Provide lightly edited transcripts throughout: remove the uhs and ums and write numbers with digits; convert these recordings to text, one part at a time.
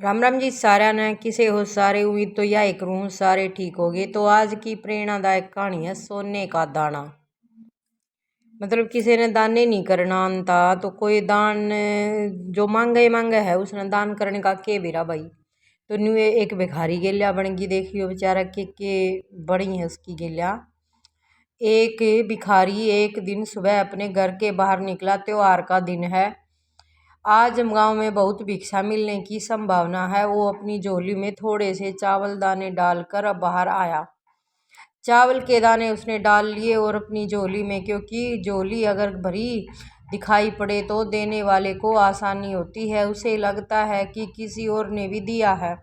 राम राम जी सारा ने किसे हो सारे। उम्मीद तो यह करूँ सारे ठीक हो गए। तो आज की प्रेरणादायक कहानी है सोने का दाना। मतलब किसी ने दान नहीं करना था तो कोई दान जो मांगे है उसने दान करने का के बेरा भाई। तो न्यू एक भिखारी गेलिया बन गई। देखियो बेचारा के बड़ी है उसकी गेलिया। एक भिखारी एक दिन सुबह अपने घर के बाहर निकला। त्योहार का दिन है। आज गांव में बहुत भिक्षा मिलने की संभावना है। वो अपनी झोली में थोड़े से चावल दाने डालकर अब बाहर आया। चावल के दाने उसने डाल लिए और अपनी झोली में, क्योंकि झोली अगर भरी दिखाई पड़े तो देने वाले को आसानी होती है। उसे लगता है कि किसी और ने भी दिया है।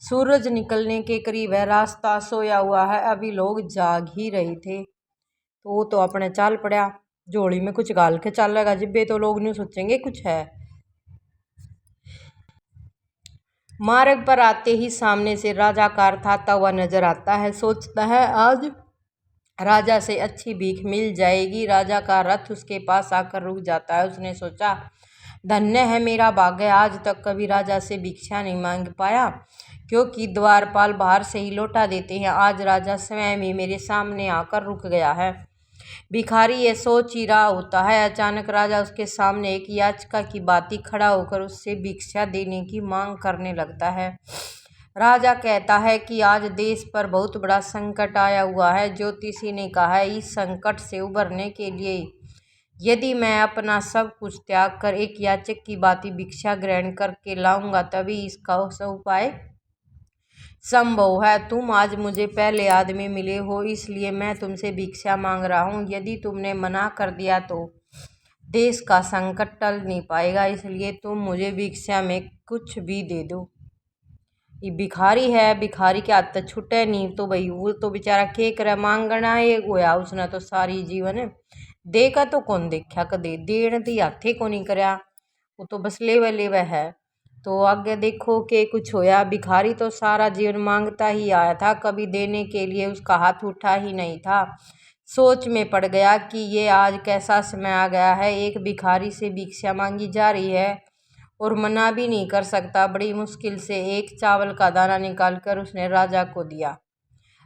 सूरज निकलने के करीब है। रास्ता सोया हुआ है। अभी लोग जाग ही रहे थे। तो वो तो अपने चाल पड़ा। झोली में कुछ गाल के चाल लगा जिब्बे तो लोग नहीं सोचेंगे कुछ है। मार्ग पर आते ही सामने से राजा कार आता हुआ नजर आता है। सोचता है आज राजा से अच्छी भीख मिल जाएगी। राजा का रथ उसके पास आकर रुक जाता है। उसने सोचा धन्य है मेरा भाग्य, आज तक कभी राजा से भिक्षा नहीं मांग पाया, क्योंकि द्वारपाल बाहर से ही लौटा देते हैं। आज राजा स्वयं ही मेरे सामने आकर रुक गया है। भिखारी ये सोच ही रहा होता है, अचानक राजा उसके सामने एक याचिका की बाती खड़ा होकर उससे भिक्षा देने की मांग करने लगता है। राजा कहता है कि आज देश पर बहुत बड़ा संकट आया हुआ है। ज्योतिषी ने कहा है इस संकट से उबरने के लिए यदि मैं अपना सब कुछ त्याग कर एक याचक की बाती भिक्षा ग्रहण करके लाऊंगा तभी इसका उपाय संभव है। तुम आज मुझे पहले आदमी मिले हो, इसलिए मैं तुमसे भिक्षा मांग रहा हूँ। यदि तुमने मना कर दिया तो देश का संकट टल नहीं पाएगा, इसलिए तुम मुझे भिक्षा में कुछ भी दे दो। ये भिखारी है, भिखारी के हाथ छुटे नहीं तो भाई वो तो बेचारा के करे मांगना है गोया। उसने तो सारी जीवन देखा तो कौन देखा कदे देन दी हाथे को नहीं करया। वो तो बस लेवे लेवे है। तो आगे देखो कि कुछ होया। भिखारी तो सारा जीवन मांगता ही आया था, कभी देने के लिए उसका हाथ उठा ही नहीं था। सोच में पड़ गया कि ये आज कैसा समय आ गया है। एक भिखारी से भिक्षा मांगी जा रही है और मना भी नहीं कर सकता। बड़ी मुश्किल से एक चावल का दाना निकालकर उसने राजा को दिया।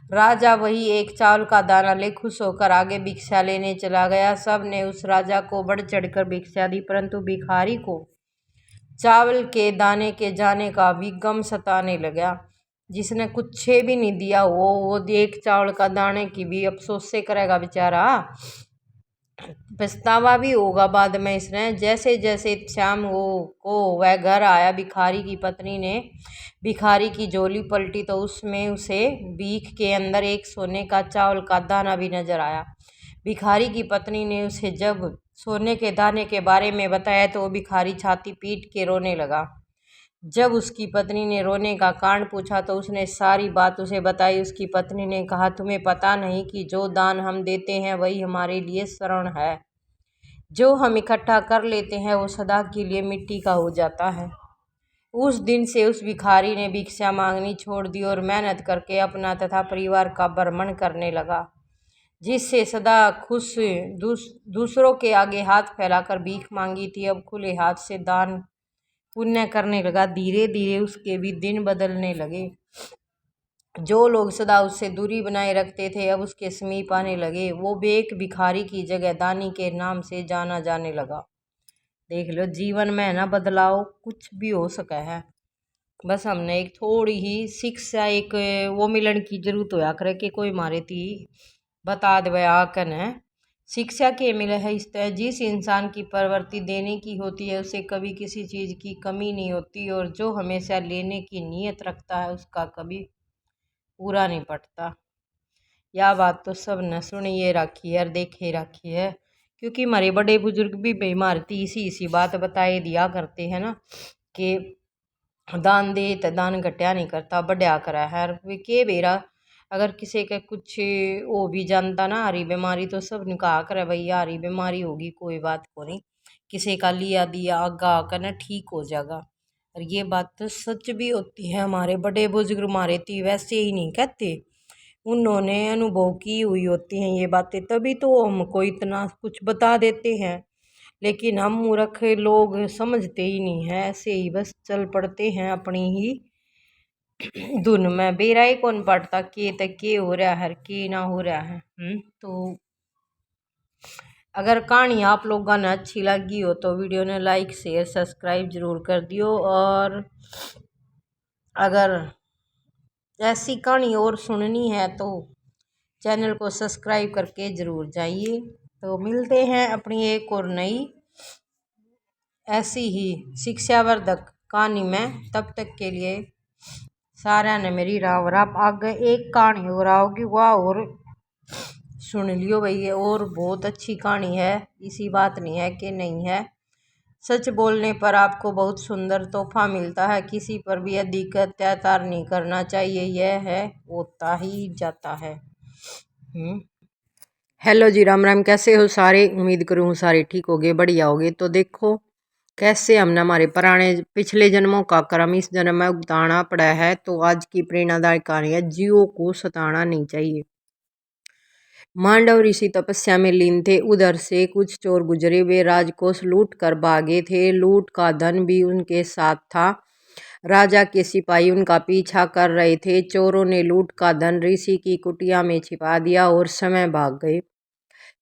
राजा वही एक चावल का दाना ले खुश होकर आगे भिक्षा लेने चला गया। सब ने उस राजा को बढ़ चढ़कर भिक्षा दी, परंतु भिखारी को चावल के दाने के जाने का भी गम सताने लगा। जिसने कुछ भी नहीं दिया वो एक चावल का दाने की भी अफसोस से करेगा बेचारा। पछतावा भी होगा बाद में इसने। जैसे जैसे शाम को वह घर आया, भिखारी की पत्नी ने भिखारी की झोली पलटी तो उसमें उसे भीख के अंदर एक सोने का चावल का दाना भी नजर आया। भिखारी की पत्नी ने उसे जब सोने के दाने के बारे में बताया तो वो भिखारी छाती पीट के रोने लगा। जब उसकी पत्नी ने रोने का कारण पूछा तो उसने सारी बात उसे बताई। उसकी पत्नी ने कहा तुम्हें पता नहीं कि जो दान हम देते हैं वही हमारे लिए शरण है। जो हम इकट्ठा कर लेते हैं वो सदा के लिए मिट्टी का हो जाता है। उस दिन से उस भिखारी ने भिक्षा मांगनी छोड़ दी और मेहनत करके अपना तथा परिवार का भ्रमण करने लगा, जिससे सदा खुश दूसरों के आगे हाथ फैलाकर भीख मांगी थी। अब खुले हाथ से दान पुण्य करने लगा। धीरे धीरे उसके भी दिन बदलने लगे। जो लोग सदा उससे दूरी बनाए रखते थे अब उसके समीप आने लगे। वो बेक भिखारी की जगह दानी के नाम से जाना जाने लगा। देख लो जीवन में ना बदलाव कुछ भी हो सका है। बस हमने एक थोड़ी ही शिक्षा एक वो मिलन की जरूरत होया करे कि कोई मारे थी बता दे आकन है। शिक्षा के मिले है इस तरह जिस इंसान की प्रवृत्ति देने की होती है उसे कभी किसी चीज़ की कमी नहीं होती, और जो हमेशा लेने की नीयत रखता है उसका कभी पूरा नहीं पड़ता। यह बात तो सब ने सुनिए रखी है और देखे रखी है, क्योंकि हमारे बड़े बुजुर्ग भी बेमारती इसी बात बताए दिया करते हैं ना कि दान दे तो दान घटिया नहीं करता बढ़िया करा है। वे के बेरा अगर किसी का कुछ वो भी जानता ना हरी बीमारी तो सब ने कहा करे भाई हरी बीमारी होगी कोई बात को नहीं, किसी का लिया दिया आगा आकर ना ठीक हो जाएगा। और ये बात तो सच भी होती है। हमारे बड़े बुजुर्ग हमारे थी वैसे ही नहीं कहते, उन्होंने अनुभव की हुई होती हैं ये बातें, तभी तो हमको इतना कुछ बता देते हैं। लेकिन हम मूर्ख लोग समझते ही नहीं है, ऐसे ही बस चल पड़ते हैं अपनी ही धुन में। बेरा ही कौन पड़ता के तक के हो रहा है के ना हो रहा है। तो अगर कहानी आप लोगों ने अच्छी लगी हो तो वीडियो ने लाइक शेयर सब्सक्राइब जरूर कर दियो, और अगर ऐसी कहानी और सुननी है तो चैनल को सब्सक्राइब करके जरूर जाइए। तो मिलते हैं अपनी एक और नई ऐसी ही शिक्षावर्धक कहानी में, तब तक के लिए सारा ने मेरी राम राम। आगे एक कहानी और आओगी वाह, और सुन लियो भाई, ये और बहुत अच्छी कहानी है, इसी बात नहीं है कि नहीं है। सच बोलने पर आपको बहुत सुंदर तोहफा मिलता है, किसी पर भी अधिक अत्याचार नहीं करना चाहिए, यह है होता ही जाता है। हेलो जी, राम राम, कैसे हो सारे? उम्मीद करूँ सारे ठीक होगे, बढ़िया होगे। तो देखो कैसे हमने हमारे पुराने पिछले जन्मों का कर्म इस जन्म में उतारना पड़ा है। तो आज की प्रेरणादायक कहानी है, जीवों को सताना नहीं चाहिए। मांडव ऋषि तपस्या में लीन थे। उधर से कुछ चोर गुजरे, वे राजकोष लूट कर भागे थे। लूट का धन भी उनके साथ था। राजा के सिपाही उनका पीछा कर रहे थे। चोरों ने लूट का धन ऋषि की कुटिया में छिपा दिया और समय भाग गए।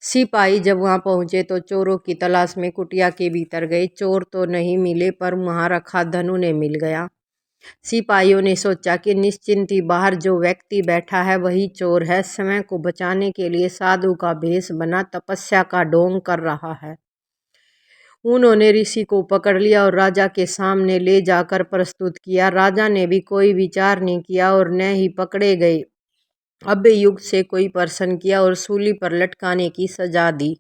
सिपाही जब वहां पहुंचे तो चोरों की तलाश में कुटिया के भीतर गए। चोर तो नहीं मिले, पर वहां रखा धन उन्हें मिल गया। सिपाहियों ने सोचा कि निश्चिंत ही बाहर जो व्यक्ति बैठा है वही चोर है। समय को बचाने के लिए साधु का भेष बना तपस्या का ढोंग कर रहा है। उन्होंने ऋषि को पकड़ लिया और राजा के सामने ले जाकर प्रस्तुत किया। राजा ने भी कोई विचार नहीं किया और न ही पकड़े गए। अभियुक्त से कोई प्रश्न किया और सूली पर लटकाने की सजा दी,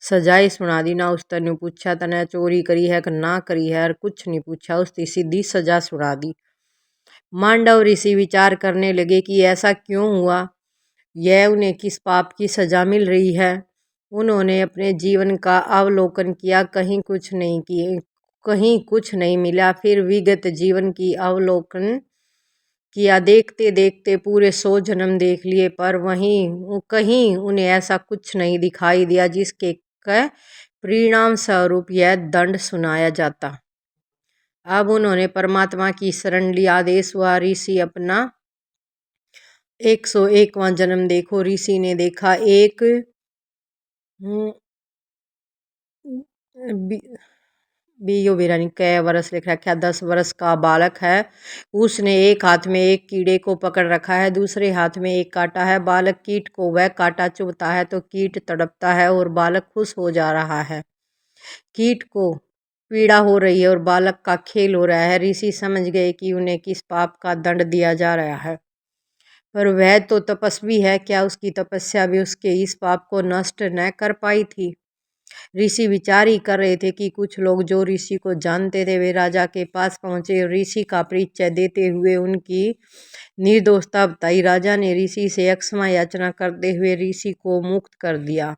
सजाए सुना दी। ना उसने ने पूछा तने चोरी करी है कि ना करी है, और कुछ नहीं पूछा, उसकी सीधी सजा सुना दी। मांडव ऋषि विचार करने लगे कि ऐसा क्यों हुआ, यह उन्हें किस पाप की सजा मिल रही है। उन्होंने अपने जीवन का अवलोकन किया, कहीं कुछ नहीं किए, कहीं कुछ नहीं मिला। फिर विगत जीवन की अवलोकन किया। देखते देखते पूरे 100 जन्म देख लिए, पर वहीं कहीं उन्हें ऐसा कुछ नहीं दिखाई दिया जिसके परिणाम स्वरूप यह दंड सुनाया जाता। अब उन्होंने परमात्मा की शरण ली। आदेश हुआ, ऋषि अपना 101वां जन्म देखो। ऋषि ने देखा एक बीयो बिरानी कै वर्ष लिख रखा है, 10 वर्ष का बालक है। उसने एक हाथ में एक कीड़े को पकड़ रखा है, दूसरे हाथ में एक कांटा है। बालक कीट को वह कांटा चुभता है तो कीट तड़पता है और बालक खुश हो जा रहा है। कीट को पीड़ा हो रही है और बालक का खेल हो रहा है। ऋषि समझ गए कि उन्हें किस पाप का दंड दिया जा रहा है, पर वह तो तपस्वी है, क्या उसकी तपस्या भी उसके इस पाप को नष्ट न कर पाई थी। ऋषि विचार ही कर रहे थे कि कुछ लोग जो ऋषि को जानते थे वे राजा के पास पहुंचे और ऋषि का परिचय देते हुए उनकी निर्दोषता बताई। राजा ने ऋषि से क्षमा याचना करते हुए ऋषि को मुक्त कर दिया।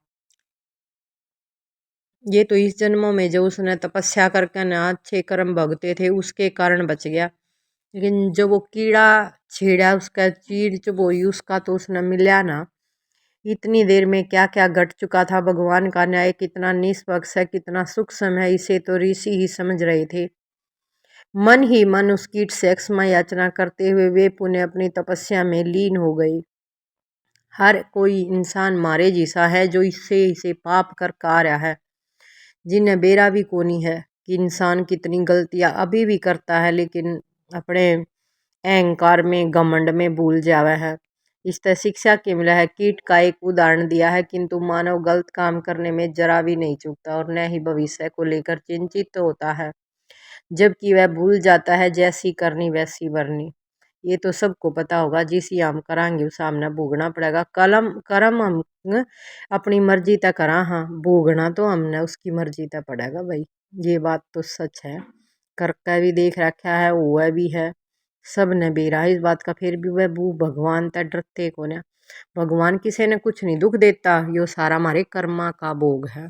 ये तो इस जन्मों में जो उसने तपस्या करके न अच्छे कर्म भोगते थे उसके कारण बच गया, लेकिन जो वो कीड़ा छेड़ा उसका चीड़ चुभोई उसका तो उसने मिला ना। इतनी देर में क्या क्या घट चुका था। भगवान का न्याय कितना निष्पक्ष है, कितना सूक्ष्म है, इसे तो ऋषि ही समझ रहे थे। मन ही मन उस कीट से क्षमा याचना करते हुए वे पुनः अपनी तपस्या में लीन हो गए। हर कोई इंसान मारे जैसा है जो इससे इसे पाप कर आ रहा है, जिन्हें बेरा भी कोनी है कि इंसान कितनी गलतियां अभी भी करता है, लेकिन अपने अहंकार में घमंड में भूल जावा है। इस तरह शिक्षा के मिला है। कीट का एक उदाहरण दिया है, किंतु मानव गलत काम करने में जरा भी नहीं चूकता और न ही भविष्य को लेकर चिंतित होता है, जबकि वह भूल जाता है जैसी करनी वैसी भरनी। ये तो सबको पता होगा, जिसे हम करांगे उसे हमने भोगना पड़ेगा। कर्म हम अपनी मर्जी तक करा, हाँ भोगना तो हमने उसकी मर्जी तक पड़ेगा भाई। ये बात तो सच है, करके भी देख रखा है, हुआ भी है, सब ने बेरा इस बात का। फिर भी वह बू भगवान तक डरते को ना। भगवान किसी ने कुछ नहीं दुख देता, यो सारा हमारे कर्मा का भोग है।